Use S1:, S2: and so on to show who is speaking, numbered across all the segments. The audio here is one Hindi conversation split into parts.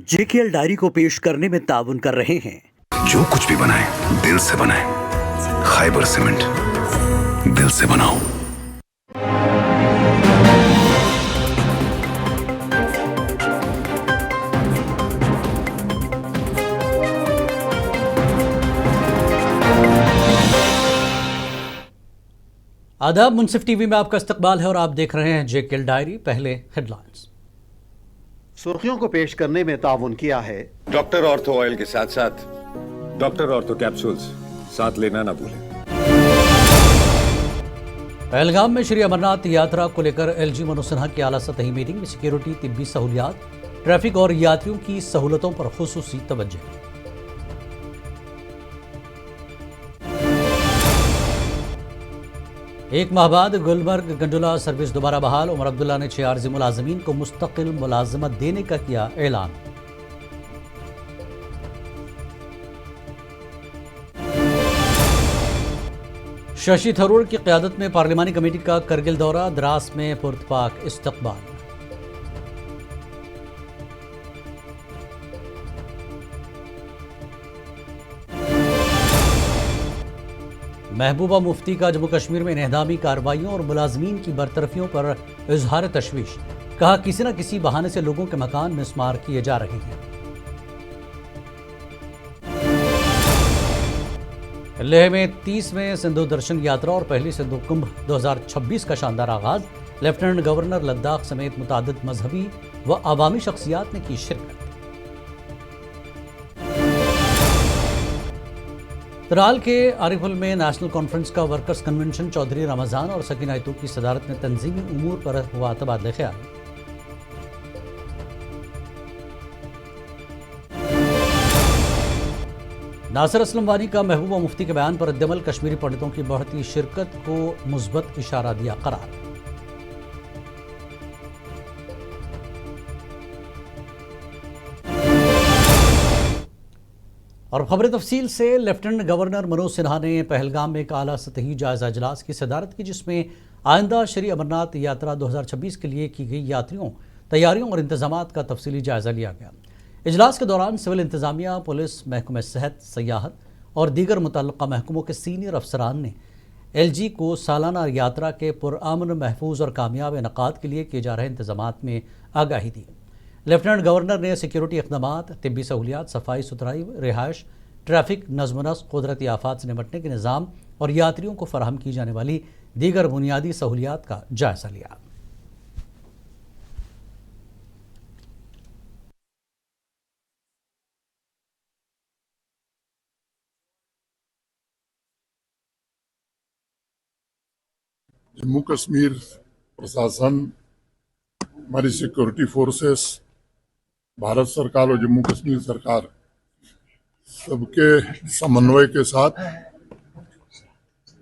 S1: जेकेएल डायरी को पेश करने में ताउन कर रहे हैं।
S2: जो कुछ भी बनाए दिल से बनाए। खैबर सीमेंट, दिल से बनाओ।
S3: आदाब, मुंसिफ टीवी में आपका इस्तकबाल है और आप देख रहे हैं जेकेएल डायरी। पहले हेडलाइंस।
S4: सुर्खियों को पेश करने में ताउन किया है
S5: डॉक्टर ऑर्थो ऑयल के साथ साथ
S6: डॉक्टर ऑर्थो कैप्सूल्स साथ लेना ना भूलें।
S3: पहलगाम में श्री अमरनाथ यात्रा को लेकर एलजी मनोज सिन्हा की आला सतही मीटिंग में सिक्योरिटी, तिब्बी सहूलियात, ट्रैफिक और यात्रियों की सहूलतों पर खुसूसी तवज्जो। एक माह बाद गुलमर्ग गंडोला सर्विस दोबारा बहाल। उमर अब्दुल्ला ने 6 आरजी मुलाजमीन को मुस्तकिल मुलाजमत देने का किया ऐलान। शशि थरूर की क़यादत में पार्लिमानी कमेटी का करगिल दौरा, द्रास में पुरतपाक इस्तकबाल। महबूबा मुफ्ती का जम्मू कश्मीर में इन्हदामी कार्रवाइयों और मुलाजमीन की बरतरफियों पर इजहार तशवीश। कहा, किसी न किसी बहाने से लोगों के मकान मिसमार किए जा रहे हैं। लेह में 30वें सिंधु दर्शन यात्रा और पहली सिंधु कुंभ 2026 का शानदार आगाज। लेफ्टिनेंट गवर्नर लद्दाख समेत मुतादिद मजहबी व अवामी शख्सियात ने की शिरकत। तराल के आरिफुल में नेशनल कॉन्फ्रेंस का वर्कर्स कन्वेंशन चौधरी रमजान और सकीना इतू की सदारत में तंजीमी उमूर पर हुआ तबादला ख्याल। नासिर असलम वानी का महबूबा मुफ्ती के बयान पर रद्दअमल। कश्मीरी पंडितों की बढ़ती शिरकत को मुस्बत इशारा दिया करार। और खबर तफसील से। लेफ्टिनेंट गवर्नर मनोज सिन्हा ने पहलगाम में एक आला सतही जायजा इजलास की सदारत की, जिसमें आइंदा श्री अमरनाथ यात्रा 2026 के लिए की गई यात्रियों, तैयारियों और इंतजामात का तफसीली जायजा लिया गया। इजलास के दौरान सिविल इंतजामिया, पुलिस, महकमा सेहत, सयाहत और दीगर मुतल्लिका महकमों के सीनियर अफसरान ने एलजी को सालाना यात्रा के पुरअमन, महफूज और कामयाब इनकाद के लिए किए जा रहे इंतजामात में आगाही दी। लेफ्टिनेंट गवर्नर ने सिक्योरिटी इक़दामात, तिब्बी सहूलियात, सफाई सुथराई, रिहाइश, ट्रैफिक, नज़्म नस्क, कुदरती आफात से निपटने के निज़ाम और यात्रियों को फराहम की जाने वाली दीगर बुनियादी सहूलियात का जायजा लिया।
S7: जम्मू कश्मीर प्रशासन, हमारी सिक्योरिटी फोर्सेस, भारत सरकार और जम्मू कश्मीर सरकार सबके समन्वय के साथ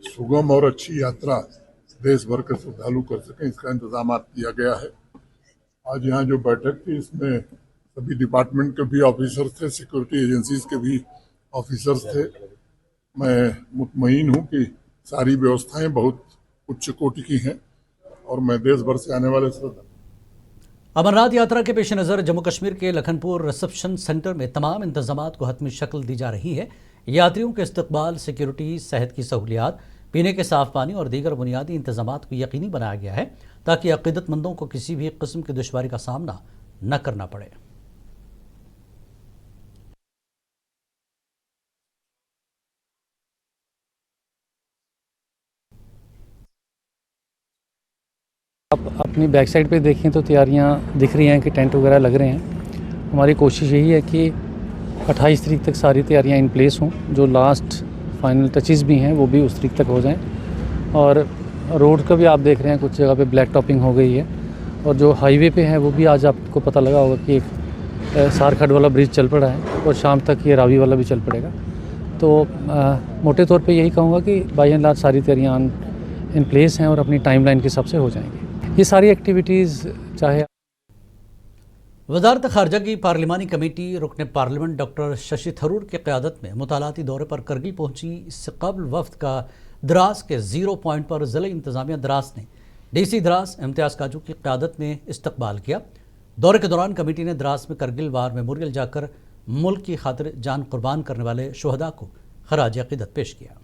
S7: सुगम और अच्छी यात्रा देश भर के श्रद्धालु कर सकें, इसका इंतजाम किया गया है। आज यहाँ जो बैठक थी, इसमें सभी डिपार्टमेंट के भी ऑफिसर्स थे, सिक्योरिटी एजेंसीज के भी ऑफिसर्स थे। मैं मुतमईन हूँ कि सारी व्यवस्थाएं बहुत उच्च कोटि की हैं और मैं देश भर से आने वाले श्रद्धालु।
S3: अमरनाथ यात्रा के पेश नज़र जम्मू कश्मीर के लखनपुर रिसेप्शन सेंटर में तमाम इंतजामात को हतमी शक्ल दी जा रही है। यात्रियों के इस्तकबाल, सिक्योरिटी, सेहत की सहूलियात, पीने के साफ पानी और दीगर बुनियादी इंतजामात को यकीनी बनाया गया है ताकि अक़ीदतमंदों को किसी भी किस्म की दुश्वारी का सामना न करना पड़े।
S8: आप अपनी बैक साइड पे देखें तो तैयारियां दिख रही हैं कि टेंट वगैरह लग रहे हैं। हमारी कोशिश यही है कि 28 तारीख तक सारी तैयारियां इन प्लेस हों, जो लास्ट फाइनल टचेस भी हैं वो भी उस तारीख तक हो जाएं। और रोड का भी आप देख रहे हैं कुछ जगह पे ब्लैक टॉपिंग हो गई है और जो हाईवे पे है वो भी आज आपको पता लगा होगा कि एक सारखड़ वाला ब्रिज चल पड़ा है और शाम तक ये रावी वाला भी चल पड़ेगा। तो मोटे तौर पर यही कहूँगा कि बाय एंड लार्ज सारी तैयारियाँ इन प्लेस हैं और अपनी टाइमलाइन के हिसाब से हो जाएंगी। ये सारी एक्टिविटीज़ चाहे
S3: वज़ारत ख़ारजा की पार्लिमानी कमेटी रुकन पार्लियामेंट डॉक्टर शशि थरूर की क़यादत में मुतालाती दौरे पर करगिल पहुंची। इससे कबल वफ़द का द्रास के 0 पॉइंट पर ज़िला इंतज़ामिया द्रास ने DC द्रास इम्तियाज़ काजू की क़यादत में इस्तकबाल किया। दौरे के दौरान कमेटी ने द्रास में करगिल वार मेमोरियल जाकर मुल्क की खातिर जान कुर्बान करने वाले शुहदा को खराज अकीदत पेश किया।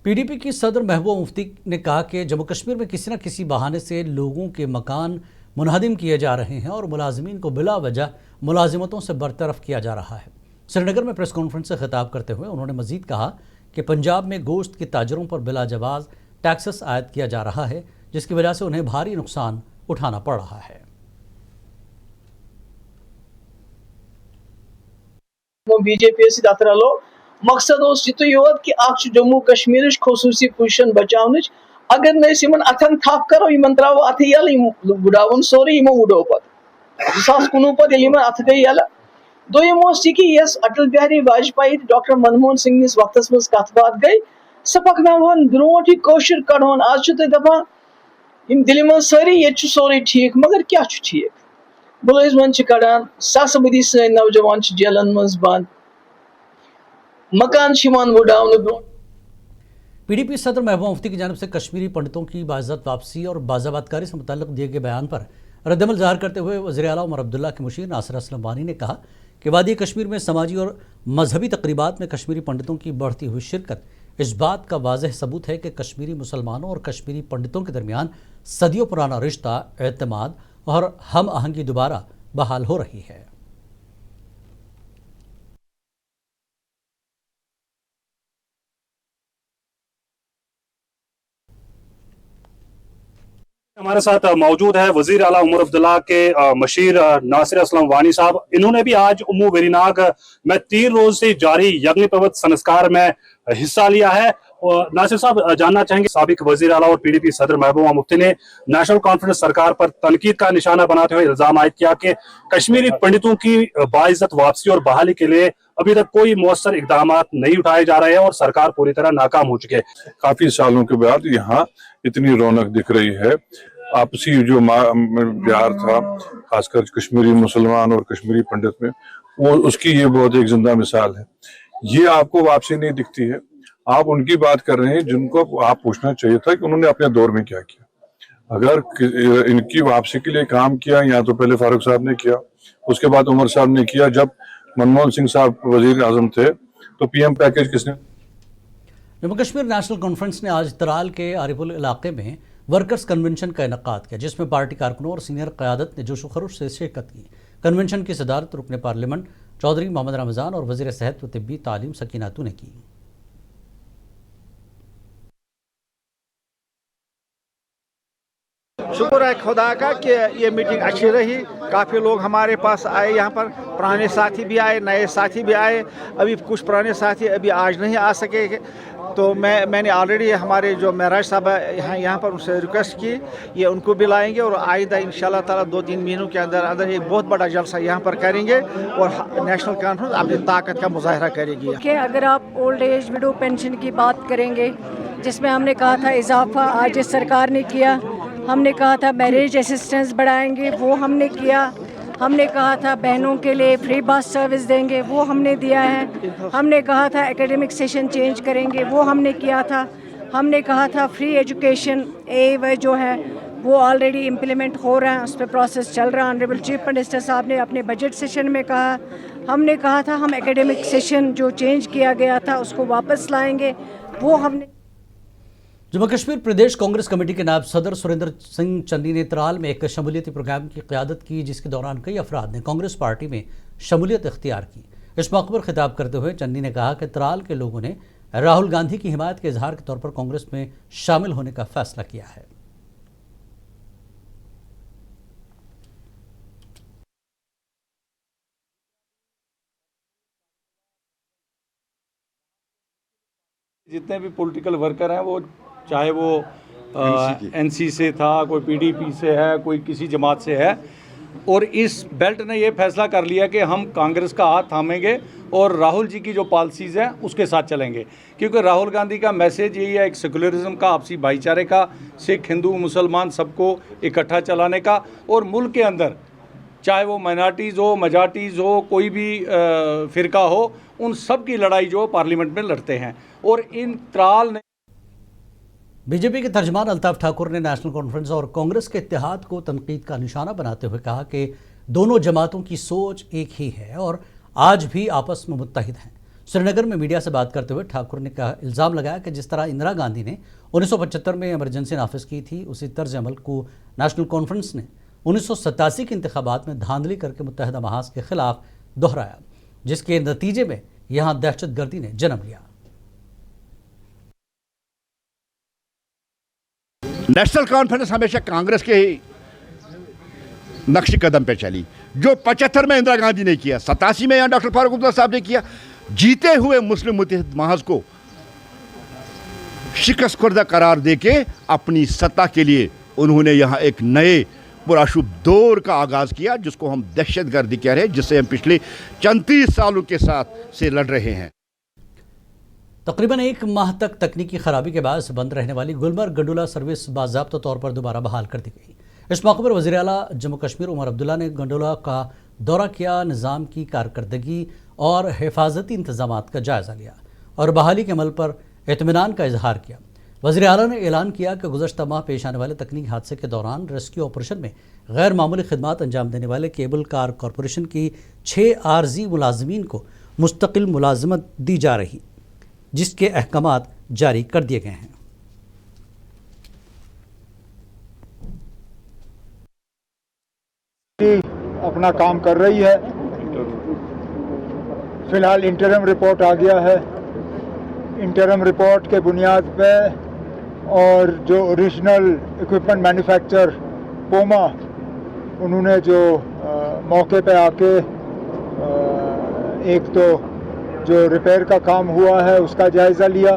S3: पीडीपी की सदर महबूबा मुफ्ती ने कहा कि जम्मू कश्मीर में किसी न किसी बहाने से लोगों के मकान मुनहदिम किए जा रहे हैं और मुलाजिमीन को बिला वजह मुलाजिमतों से बरतरफ किया जा रहा है। श्रीनगर में प्रेस कॉन्फ्रेंस से खिताब करते हुए उन्होंने मजीद कहा कि पंजाब में गोश्त के ताजरों पर बिला जवाज टैक्सेस आयद किया जा रहा है, जिसकी वजह से उन्हें भारी नुकसान उठाना पड़ रहा है।
S9: बीजेपी मकसद युत योत कि जम्मू कश्मीर खसूसी पोजिशन बचाव अगर न अथन थप करो त्रो अथ यल उड़ावन सोरे उड़ो पे 2019 अथ गई यल दोम कि अटल बिहारी वाजपेयी डॉक्टर मनमोहन सिंह वक्त मज कत बात गई सह पकन ब्रोट यह कड़ोन आज दपान दिल मज सारी ये सोरे ठीक मगर क्या ठीक मुलजमन कड़ान ससबदी सन नौजवान जेलन मज बंद मकान उड़ान।
S3: पीडीपी सदर महबूबा मुफ्ती की जानिब से कश्मीरी पंडितों की बाइज्जत वापसी और बाज़ाबातकारी से मुताल्लिक़ दिए गए बयान पर रद्दमल ज़ाहिर करते हुए वज़ीर आला उमर अब्दुल्ला के मुशीर नासिर असलम वानी ने कहा कि वादी कश्मीर में समाजी और मजहबी तकरीबात में कश्मीरी पंडितों की बढ़ती हुई शिरकत इस बात का वाज़ेह सबूत है कि कश्मीरी मुसलमानों और कश्मीरी पंडितों के दरमियान सदियों पुराना रिश्ता, एतमाद और हम आहंगी दोबारा बहाल हो रही है।
S10: हमारे साथ मौजूद है वजीर आला उमर अब्दुल्ला के मशीर नासिर असलम वानी साहब। इन्होंने भी आज उम्मू वेरीनाग में 3 रोज से जारी यज्ञ पवित्र संस्कार में हिस्सा लिया है। और नासिर साहब, जानना चाहेंगे, साबिक वजीर आला और पीडीपी सदर महबूबा मुफ्ती ने नेशनल कॉन्फ्रेंस सरकार पर तनकीद का निशाना बनाते हुए इल्जाम आयद किया कि कश्मीरी पंडितों की बाइज्जत वापसी और बहाली के लिए अभी तक कोई मौसर इकदाम नहीं उठाए जा रहे हैं और सरकार पूरी तरह नाकाम हो चुकी है।
S11: काफी सालों के बाद यहाँ इतनी रौनक दिख रही है। आपसी जो प्यार था खासकर कश्मीरी मुसलमान और कश्मीरी पंडित में, वो उसकी ये बहुत एक जिंदा मिसाल है। ये आपको वापसी नहीं दिखती है। आप उनकी बात कर रहे हैं जिनको आप पूछना चाहिए था कि उन्होंने अपने दौर में क्या किया। अगर इनकी वापसी के लिए काम किया या तो पहले फारूक साहब ने किया, उसके बाद उमर साहब ने किया, जब मनमोहन सिंह साहब वजीर आजम थे तो पीएम पैकेज किसने।
S3: जम्मू कश्मीर नेशनल कॉन्फ्रेंस ने आज तराल के आरिपुल इलाके में वर्कर्स कन्वेंशन का इनकाद किया, जिसमें पार्टी कारकुनों और सीनियर क़यादत ने जोश व खरोश से शिरकत की। कन्वेंशन की सदारत रुकन पार्लियामेंट चौधरी मोहम्मद रमज़ान और वज़ीर सेहत व तिब्बी तालीम सकीनातू ने की।
S12: शुक्र है खुदा का कि ये मीटिंग अच्छी रही। काफ़ी लोग हमारे पास आए, यहाँ पर पुराने साथी भी आए, नए साथी भी आए। अभी कुछ पुराने साथी अभी आज नहीं आ सके, तो मैंने ऑलरेडी हमारे जो महराज साहब यहाँ पर उनसे रिक्वेस्ट की, ये उनको भी लाएंगे और आइंदा इंशाल्लाह ताला 2-3 महीनों के अंदर अंदर एक बहुत बड़ा जलसा यहाँ पर करेंगे और नेशनल कॉन्फ्रेंस अपनी ताकत का मुजाहरा करेगी।
S13: कि अगर आप ओल्ड एज विडो पेंशन की बात करेंगे, जिसमें हमने कहा था इजाफा आज इस सरकार ने किया। हमने कहा था मैरिज असिस्टेंस बढ़ाएंगे, वो हमने किया। हमने कहा था बहनों के लिए फ्री बस सर्विस देंगे, वो हमने दिया है। हमने कहा था एकेडमिक सेशन चेंज करेंगे, वो हमने किया था। हमने कहा था फ्री एजुकेशन ए जो है वो ऑलरेडी इम्प्लीमेंट हो रहा है, उस पर प्रोसेस चल रहा है। ऑनरेबल चीफ मिनिस्टर साहब ने अपने बजट सेशन में कहा। हमने कहा था हम एकेडमिक सेशन जो चेंज किया गया था उसको वापस लाएंगे, वो हमने।
S3: जम्मू कश्मीर प्रदेश कांग्रेस कमेटी के नायब सदर सुरेंद्र सिंह चन्नी ने तराल में एक शमूलियती प्रोग्राम की क़यादत की, जिसके दौरान कई अफराद ने कांग्रेस पार्टी में शमूलियत इख्तियार की। इस मौके पर खिताब करते हुए चन्नी ने कहा कि तराल के लोगों ने राहुल गांधी की हिमायत के इजहार के तौर पर कांग्रेस में शामिल होने का फैसला किया है।
S14: जितने भी पॉलिटिकल वर्कर हैं, वो चाहे वो एनसी से था, कोई पीडीपी से है, कोई किसी जमात से है, और इस बेल्ट ने ये फैसला कर लिया कि हम कांग्रेस का हाथ थामेंगे और राहुल जी की जो पॉलिसीज़ हैं उसके साथ चलेंगे। क्योंकि राहुल गांधी का मैसेज यही है, एक सेकुलरिज्म का, आपसी भाईचारे का, सिख हिंदू मुसलमान सबको इकट्ठा चलाने का, और मुल्क के अंदर चाहे वो माइनॉरिटीज़ हो, मेजॉरिटीज़ हो, कोई भी फ़िरका हो, उन सब की लड़ाई जो पार्लियामेंट में लड़ते हैं। और इन त्राल ने
S3: बीजेपी के तर्जमान अल्ताफ ठाकुर ने नेशनल कॉन्फ्रेंस और कांग्रेस के इत्तेहाद को तनकीद का निशाना बनाते हुए कहा कि दोनों जमातों की सोच एक ही है और आज भी आपस में मुत्तहिद हैं। श्रीनगर में मीडिया से बात करते हुए ठाकुर ने इल्ज़ाम लगाया कि जिस तरह इंदिरा गांधी ने 1975 में इमरजेंसी नाफिज की थी, उसी तर्ज अमल को नेशनल कॉन्फ्रेंस ने 1987 के इंतखाबात में धांधली करके मुत्तहिदा महाज के खिलाफ दोहराया, जिसके नतीजे में यहाँ दहशतगर्दी ने जन्म लिया।
S15: नेशनल कॉन्फ्रेंस हमेशा कांग्रेस के ही नक्श कदम पे चली। जो 75 में इंदिरा गांधी ने किया, 87 में यहाँ डॉक्टर फारूक अब्दुल्ला साहब ने किया, जीते हुए मुस्लिम मुत्तहिद महाज को शिकस्त खुर्दा करार देके अपनी सत्ता के लिए उन्होंने यहाँ एक नए पुरशुभ दौर का आगाज किया, जिसको हम दहशतगर्दी कह रहे हैं, जिससे हम पिछले 34 सालों के साथ से लड़ रहे हैं।
S3: तकरीबन एक माह तक तकनीकी खराबी के बाद बंद रहने वाली गुलमर्ग गंडोला सर्विस बाज़ाब्ता तौर पर दोबारा बहाल कर दी गई। इस मौके पर वज़ीर आला जम्मू कश्मीर उमर अब्दुल्ला ने गंडोला का दौरा किया, निज़ाम की कारकर्दगी और हिफाजती इंतजामात का जायज़ा लिया और बहाली के अमल पर इत्मीनान का इजहार किया। वज़ीर आला ने ऐलान किया कि गुज़श्ता माह पेश आने वाले तकनीकी हादसे के दौरान रेस्क्यू ऑपरेशन में गैर मामूली खिदमात अंजाम देने वाले केबल कार कॉरपोरेशन की 6 आर्जी मुलाजमीन को मुस्तकिल मुलाजमत दी जा रही, जिसके अहकामात जारी कर दिए गए हैं।
S16: अपना काम कर रही है। फिलहाल इंटरम रिपोर्ट आ गया है। इंटरम रिपोर्ट के बुनियाद पे और जो ओरिजिनल इक्विपमेंट मैन्युफैक्चर पोमा, उन्होंने जो मौके पे आके एक तो जो रिपेयर का काम हुआ है उसका जायज़ा लिया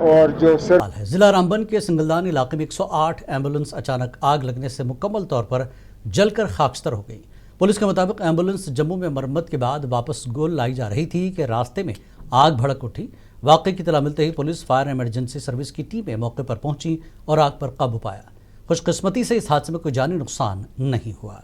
S16: और जो
S3: जिला रामबन के सिंगलदान इलाके में 108 एम्बुलेंस अचानक आग लगने से मुकम्मल तौर पर जलकर खाकस्तर हो गई। पुलिस के मुताबिक एम्बुलेंस जम्मू में मरम्मत के बाद वापस गोल लाई जा रही थी कि रास्ते में आग भड़क उठी। वाक़े की तला मिलते ही पुलिस फायर इमरजेंसी सर्विस की टीमें मौके पर पहुंची और आग पर काबू पाया। खुशकिस्मती से इस हादसे में कोई जानी नुकसान नहीं हुआ।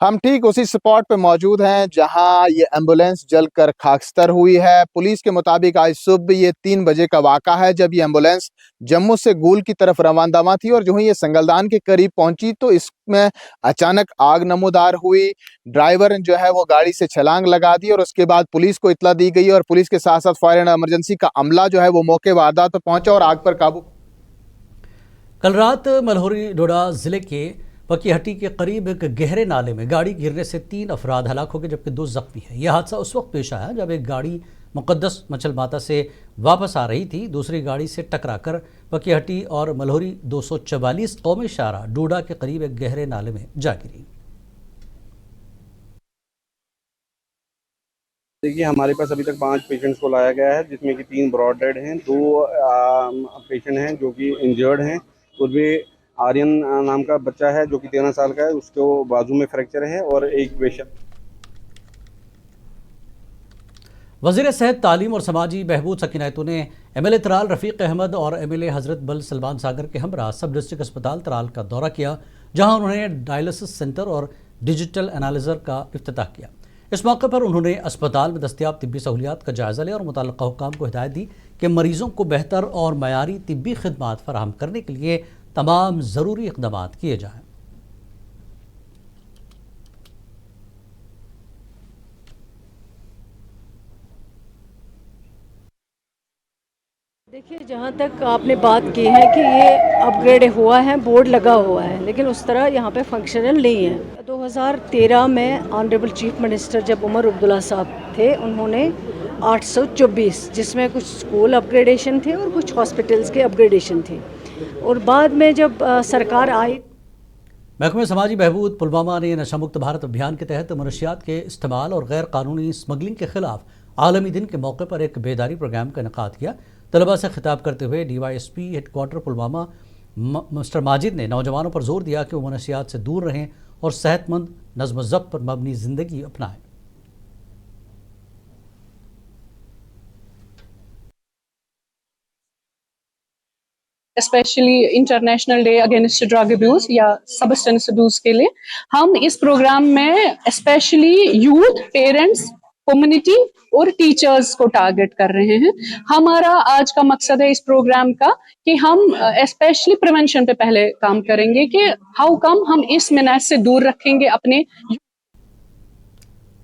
S17: हम ठीक उसी स्पॉट पे मौजूद हैं जहां ये एम्बुलेंस जलकर खाकस्तर हुई है। पुलिस के मुताबिक आज सुबह ये 3 बजे का वाक़ा है, जब ये एम्बुलेंस जम्मू से गूल की तरफ रवानदावा थी और जो ही ये संगलदान के करीब पहुंची तो इसमें अचानक आग नमूदार हुई। ड्राइवर जो है वो गाड़ी से छलांग लगा दी और उसके बाद पुलिस को इत्तला दी गई और पुलिस के साथ साथ फायर एंड इमरजेंसी का अमला जो है वो मौके वारदात पर पहुंचा और आग पर काबू।
S3: कल रात मलहोरी डोडा जिले के पकीहट्टी के करीब एक गहरे नाले में गाड़ी गिरने से 3 अफराद हलाक हो गए, जबकि 2 जख्मी हैं। यह हादसा उस वक्त पेश आया जब एक गाड़ी मुकद्दस मचल माता से वापस आ रही थी, दूसरी गाड़ी से टकराकर पकीहट्टी और मलहोरी 244 कौमी शाहरा डोडा के करीब एक गहरे नाले में जा गिरी।
S18: देखिए, हमारे पास अभी तक 5 पेशेंट्स को लाया गया है, जिसमें कि 3 ब्रॉड डेड हैं, 2 पेशेंट हैं जो कि इंजर्ड हैं। उनमें आर्यन नाम का बच्चा है जो कि 13 साल का है, उसको बाजू में फ्रैक्चर है और एक पेशेंट।
S3: वज़ीर सेहत, तालीम और समाजी बहबूद सकीनायतू ने MLA तराल रफ़ीक अहमद और MLA हज़रत बल सलमान सागर के हमरा सब डिस्ट्रिक्ट अस्पताल तराल का दौरा किया, जहां उन्होंने डायलिसिस सेंटर और डिजिटल एनालिज़र का इफ्तिताह किया। इस मौके पर उन्होंने अस्पताल में दस्तियाब तिब्बी सहूलियात का जायज़ा लिया और मुतल्लिक़ा हुक्काम को हिदायत दी कि मरीज़ों को बेहतर और मयारी तिब्बी खिदमात फराहम करने के लिए तमाम ज़रूरी इक़दाम किए जाएँ।
S13: देखिए, जहाँ तक आपने बात की है कि ये अपग्रेड हुआ है, बोर्ड लगा हुआ है, लेकिन उस तरह यहाँ पे फंक्शनल नहीं है। 2013 में ऑनरेबल चीफ मिनिस्टर जब उमर अब्दुल्ला साहब थे, उन्होंने 824 जिसमें कुछ स्कूल अपग्रेडेशन थे और कुछ हॉस्पिटल्स के अपग्रेडेशन थे, और बाद में जब सरकार आई।
S3: महकमे समाजी बहबूद पुलवामा ने नशा मुक्त भारत अभियान के तहत मनशियात के इस्तेमाल और गैर कानूनी स्मगलिंग के खिलाफ आलमी दिन के मौके पर एक बेदारी प्रोग्राम का इनेकाद किया। तलबा से खिताब करते हुए DYSP headquarter Pulwama mister Majid ने नौजवानों पर जोर दिया कि वो मनशियात से दूर रहें और सेहतमंद नज़्म ज़ब्त पर मबनी ज़िंदगी अपनाएं।
S19: Specially international day against drug abuse या सबस्टेंस अब्यूज के लिए हम इस प्रोग्राम में स्पेशली यूथ, पेरेंट्स, कम्युनिटी और टीचर्स को टारगेट कर रहे हैं। हमारा आज का मकसद है इस प्रोग्राम का कि हम स्पेशली प्रिवेंशन पे पहले काम करेंगे कि हाउ कम हम इस मेनास से दूर रखेंगे अपने।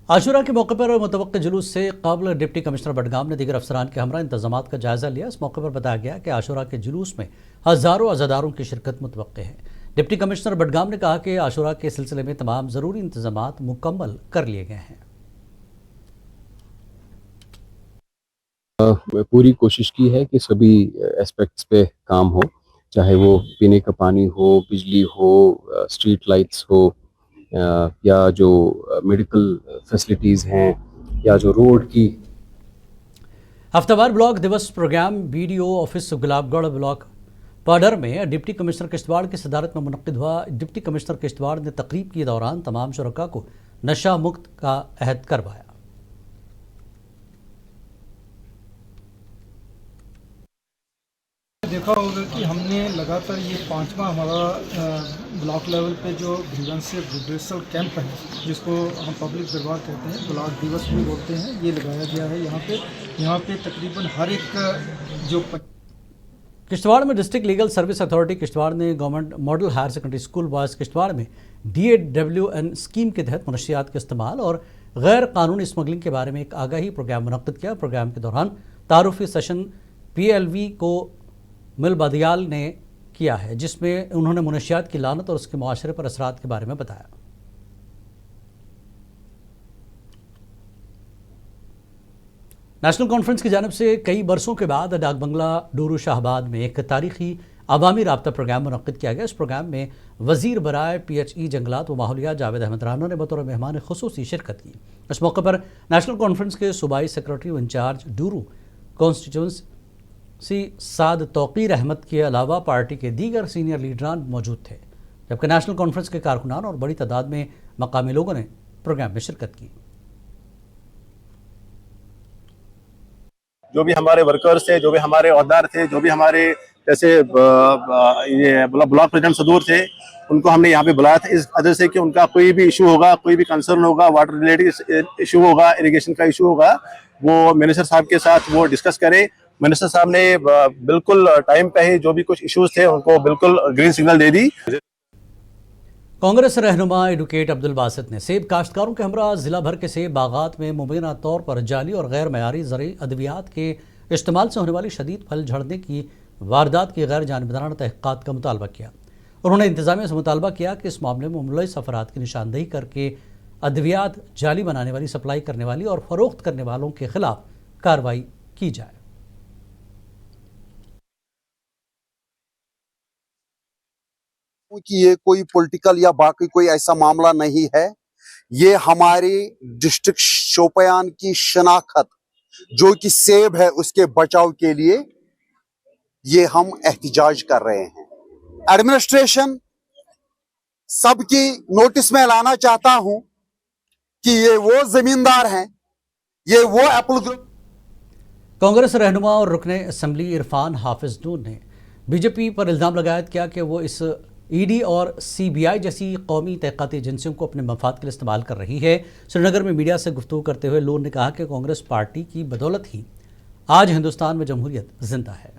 S3: आशुरा के मौके पर मुतवक्के जुलूस से कबल डिप्टी कमिश्नर बडगाम ने दीगर अफसरान के हमरा इंतजामात का जायजा लिया। इस मौके पर बताया गया कि आशुरा के जुलूस में हज़ारों अज़ादारों की शिरकत मुतवक्के है। डिप्टी कमिश्नर बडगाम ने कहा कि आशुरा के सिलसिले में तमाम ज़रूरी इंतजामात मुकम्मल कर लिए गए हैं।
S20: पूरी कोशिश की है कि सभी एस्पेक्ट्स पे काम हो, चाहे वो पीने का पानी हो, बिजली हो, स्ट्रीट लाइट्स हो, या जो मेडिकल फैसिलिटीज़ हैं, या जो रोड की।
S3: हफ्तावार ब्लॉक दिवस programme BDO office Gulabgarh block Paddar में डिप्टी कमिश्नर किश्तवाड़ की सदारत में मुनक्किद हुआ। डिप्टी कमिश्नर किश्तवाड़ ने तकरीब के दौरान तमाम शुरका को नशा मुक्त का अहद करवाया।
S21: देखा होगा कि हमने लगातार ये 5वां हमारा ब्लॉक लेवल पे जो ग्रीवेंस रिड्रेसल कैंप है, जिसको हम पब्लिक दरबार कहते हैं, ब्लॉक दिवस भी बोलते हैं, ये लगाया गया है। यहाँ पे तकरीबन हर एक जो
S3: किश्तवाड़ में district legal service authority Kishtwar ने government model higher secondary school boys Kishtwar में DAWN स्कीम के तहत मनशियात के इस्तेमाल और गैर कानूनी स्मगलिंग के बारे में एक आगाही प्रोग्राम मुनक्किद किया। प्रोग्राम के दौरान तारुफी सेशन PLV को मिल बदियाल ने किया है, जिसमें उन्होंने मुनशियात की लानत और उसके मुआशरे पर असरात के बारे में बताया। नेशनल कॉन्फ्रेंस की जानिब से कई बरसों के बाद डाक बंगला डूरू शाहबाद में एक तारीखी अवामी राब्ता प्रोग्राम मुनक्किद किया गया। इस प्रोग्राम में वजीर बराए PHE जंगलात व माहौलियात जावेद अहमद राना ने बतौर मेहमान खुसूसी शिरकत की। इस मौके पर नेशनल कॉन्फ्रेंस के सूबाई सेक्रेटरी इंचार्ज डूरू कॉन्स्टिट्यूंसी साद तौकीर अहमद के अलावा पार्टी के दीगर सीनियर लीडरान मौजूद थे, जबकि नेशनल कॉन्फ्रेंस के कारकुनान और बड़ी तादाद में मकामी लोगों ने प्रोग्राम में शिरकत की।
S22: जो भी हमारे वर्कर्स थे, जो भी हमारे औहदेदार थे, जो भी हमारे जैसे ये ब्लॉक प्रेसिडेंट सदूर थे, उनको हमने यहाँ पे बुलाया था इस वजह से कि उनका कोई भी इशू होगा, कोई भी कंसर्न होगा, वाटर रिलेटेड इशू होगा, इरिगेशन का इशू होगा, वो मिनिस्टर साहब के साथ वो डिस्कस करें। मिनिस्टर साहब ने बिल्कुल टाइम पे ही जो भी कुछ इश्यूज थे उनको बिल्कुल ग्रीन सिग्नल दे दी।
S3: कांग्रेस रहनुमा एडवोकेट अब्दुल बासित ने सेब काश्तकारों के हमरा जिला भर के सेब बागात में मुबैना तौर पर जाली और गैर मयारी ज़रूरी अद्वियात के इस्तेमाल से होने वाली शदीद फल झड़ने की वारदात की गैर जानिबदाराना तहक़ीक़ात का मुतालबा किया। उन्होंने इंतज़ामिया से मुतालबा किया कि इस मामले में मुलविस अफराद की निशानदेही करके अद्वियात जाली बनाने वाली, सप्लाई करने वाली और फ़रोख्त करने वालों के खिलाफ कार्रवाई की जाए।
S23: कि ये कोई पॉलिटिकल या बाकी कोई ऐसा मामला नहीं है, ये हमारी डिस्ट्रिक्ट शोपियान की शनाख्त जो कि सेब है उसके बचाव के लिए ये हम एहतिजाज कर रहे हैं। एडमिनिस्ट्रेशन सबकी नोटिस में लाना चाहता हूं कि ये वो जमींदार हैं, ये वो एप्पल ग्रुप।
S3: कांग्रेस रहनुमा और रुकने असम्बली इरफान हाफिज नून ने बीजेपी पर इल्ज़ाम लगाया किया कि वो इस ED और CBI जैसी कौमी तहक़ीक़ाती एजेंसियों को अपने मफाद के लिए इस्तेमाल कर रही है। श्रीनगर में मीडिया से गुफ्तगू करते हुए लोन ने कहा कि कांग्रेस पार्टी की बदौलत ही आज हिंदुस्तान में जमहूरियत जिंदा है।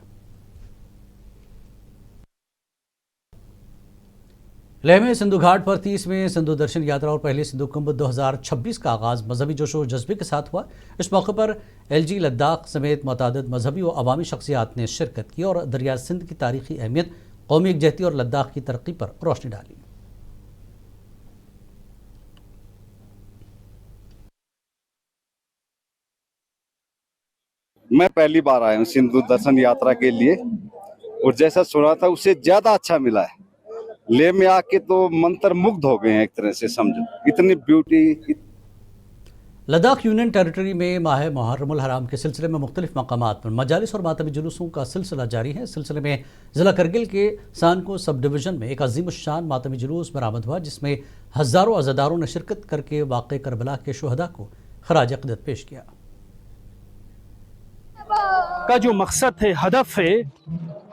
S3: लेह में सिंधु घाट पर 30वें सिंधु दर्शन यात्रा और पहले सिंधु कुंभ 2026 का आगाज़ मजहबी जोशो जज्बे के साथ हुआ। इस मौके पर LG लद्दाख समेत मुतादिद मजहबी व अवामी शख्सियात ने शिरकत की और दरिया सिंध की तारीखी अहमियत, कौमी यकजहती और लद्दाख की तरक्की पर रोशनी डाली।
S24: मैं पहली बार आया हूँ सिंधु दर्शन यात्रा के लिए और जैसा सुना था उससे ज्यादा अच्छा मिला है। लेह में आके तो मंत्र मुग्ध हो गए हैं, एक तरह से समझो, इतनी ब्यूटी।
S3: लद्दाख यूनियन टेरिटरी में माह मुहर्रमुल हराम के सिलसिले में मुख्तलिफ मकामात पर मजालिस और मातमी जुलूसों का सिलसिला जारी है। इस सिलसिले में ज़िला करगिल के सानको सब डिवीज़न में एक अजीम शान मातमी जुलूस बरामद हुआ, जिसमें हज़ारों अज़ादारों ने शिरकत करके वाक़े करबला के शुहदा को खराज अक़ीदत पेश किया।
S25: का जो मकसद है, हदफ है,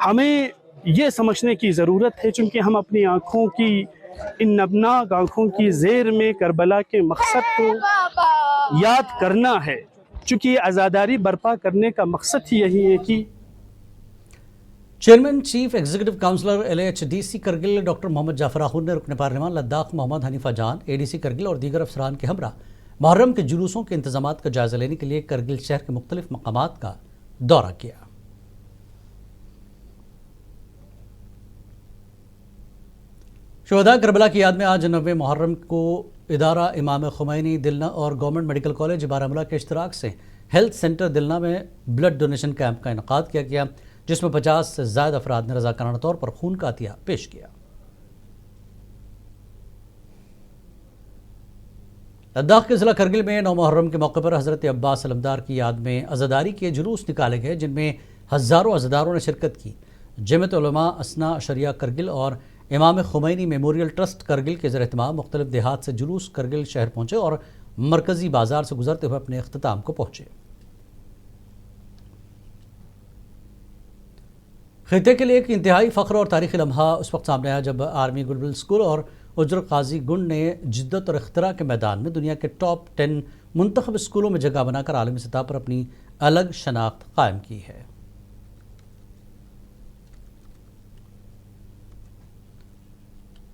S25: हमें
S1: ये समझने की ज़रूरत है, चूँकि हम अपनी आँखों की इन नबनाक आँखों की ज़ेर में करबला के मकसद को याद करना है, चूँकि आज़ादारी बर्पा करने का मकसद ही यही है कि
S3: chairman chief executive councillor LHDC Kargil doctor Mohammad Jaffar Akhun ने रुकन पार्लियामान लद्दाख मोहम्मद हनीफा जान ADC करगिल और दीगर अफसरान के हमरा मुहर्रम के जुलूसों के इंतजामात का जायजा लेने के लिए करगिल शहर के मुख्तलिफ मकामात का दौरा किया। शुहदा करबला की याद में आज 90 मुहर्रम को इदारा इमाम खुमैनी दिलना और गवर्नमेंट मेडिकल कॉलेज बारामूला के इश्तराक से हेल्थ सेंटर दिलना में ब्लड डोनेशन कैंप का इनकाद किया गया, जिसमें 50 से ज़्यादा अफराद ने रज़ाकाराना तौर पर खून का अतिया पेश किया। लद्दाख के ज़िला करगिल में 9 मुहर्रम के मौके पर हज़रत अब्बास अलमदार की याद में अज़ादारी के जुलूस निकाले गए, जिनमें हज़ारों अज़ादारों ने शिरकत की। जमात उलमा असना शरिया करगिल और इमाम खुमैनी मेमोरियल ट्रस्ट करगिल के ज़ेर एहतमाम मुख्तलिफ देहात से जुलूस करगिल शहर पहुँचे और मरकज़ी बाज़ार से गुजरते हुए अपने अख्ताम को पहुँचे। खिते के लिए एक इंतहाई फ़ख्र और तारीख़ी लम्हा उस वक्त सामने आया जब आर्मी गुडविल स्कूल और उजर काजी गुंड ने जिद्दत और इख्तरा के मैदान में दुनिया के टॉप 10 मुंतखब स्कूलों में जगह बनाकर आलमी सतह पर अपनी अलग शनाख्त कायम की है।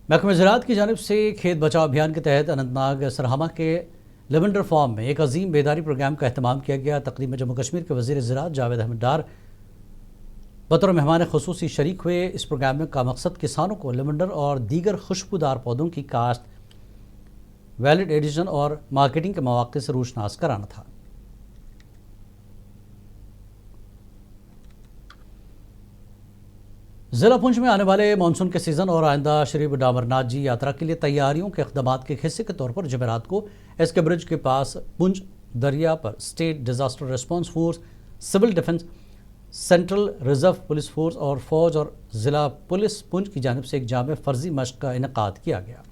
S3: महकमा ज़राअत की जानिब से खेत बचाओ अभियान के तहत अनंतनाग सरहमा के लेवेंडर फार्म में एक अजीम बेदारी प्रोग्राम का अहतमाम किया गया। तकरीब में जम्मू कश्मीर के वज़ीर ज़राअत जावेद अहमद डार बतौर मेहमान खुसूसी शरीक हुए। इस प्रोग्राम में का मकसद किसानों को लेवेंडर और दीगर खुशबूदार पौधों की काश्त, वैलिड एडिशन और मार्केटिंग के मौक़े से रोशनास कराना था। ज़िला पुंछ में आने वाले मानसून के सीज़न और आइंदा श्री बुड्ढा अमरनाथ जी यात्रा के लिए तैयारियों के इक़दामात के हिस्से के तौर पर जमेरात को एसके ब्रिज के पास पुंछ दरिया पर state disaster response force, civil defence, central reserve police force और फौज और ज़िला पुलिस पुंछ की जानिब से एक जामे फ़र्जी मश्क का इनेकाद किया गया।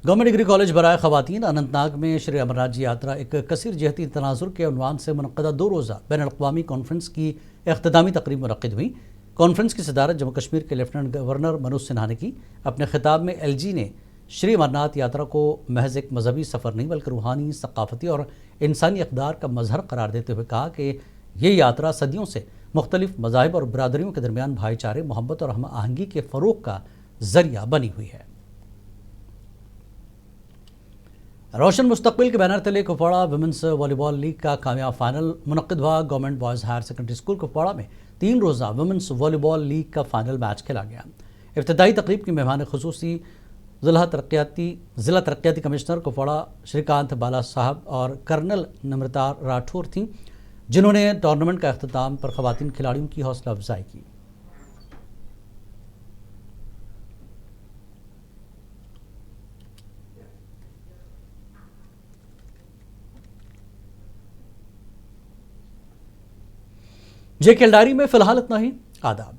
S3: गवर्नमेंट डिग्री कॉलेज बराए ख़वातीन अनंतनाग में श्री अमरनाथ जी यात्रा एक कसीर जहती तनाजुर के उन्वान से मुनक़दा 2 रोज़ा बैन अक़वामी कॉन्फ्रेंस की इख्तितामी तक़रीब मुनक़िद हुई। कॉन्फ्रेंस की सदारत जम्मू कश्मीर के लेफ्टिनेंट गवर्नर मनोज सिन्हा ने की। अपने खिताब में LG ने श्री अमरनाथ यात्रा को महज एक मजहबी सफ़र नहीं बल्कि रूहानी, सकाफ़ती और इंसानी इक़दार का मजहर करार देते हुए कहा कि ये यात्रा सदियों से मुख्तलिफ मज़ाहिब और बरादरियों के दरमियान भाईचारे, मोहब्बत और हम आहंगी के फ़रोग़ का ज़रिया बनी हुई है। रोशन मुस्तकबिल के बैनर तले कुपवाड़ा वुमेंस वॉलीबॉल लीग का कामयाब फाइनल मुनक़िद हुआ। Government boys higher secondary school Kupwara में 3 रोज़ा वुमेंस वॉलीबॉल लीग का फाइनल मैच खेला गया। इब्तदाई तकरीब की मेहमान खुसूसी ज़िला तरक्याती कमिश्नर कुपवाड़ा श्रीकांत बाला साहब और कर्नल नम्रता राठौर थीं, जिन्होंने टूर्नामेंट का अख्ताम पर ख़वातीन खिलाड़ियों की हौसला अफजाई की। JK डायरी में फ़िलहाल इतना ही। आदाब।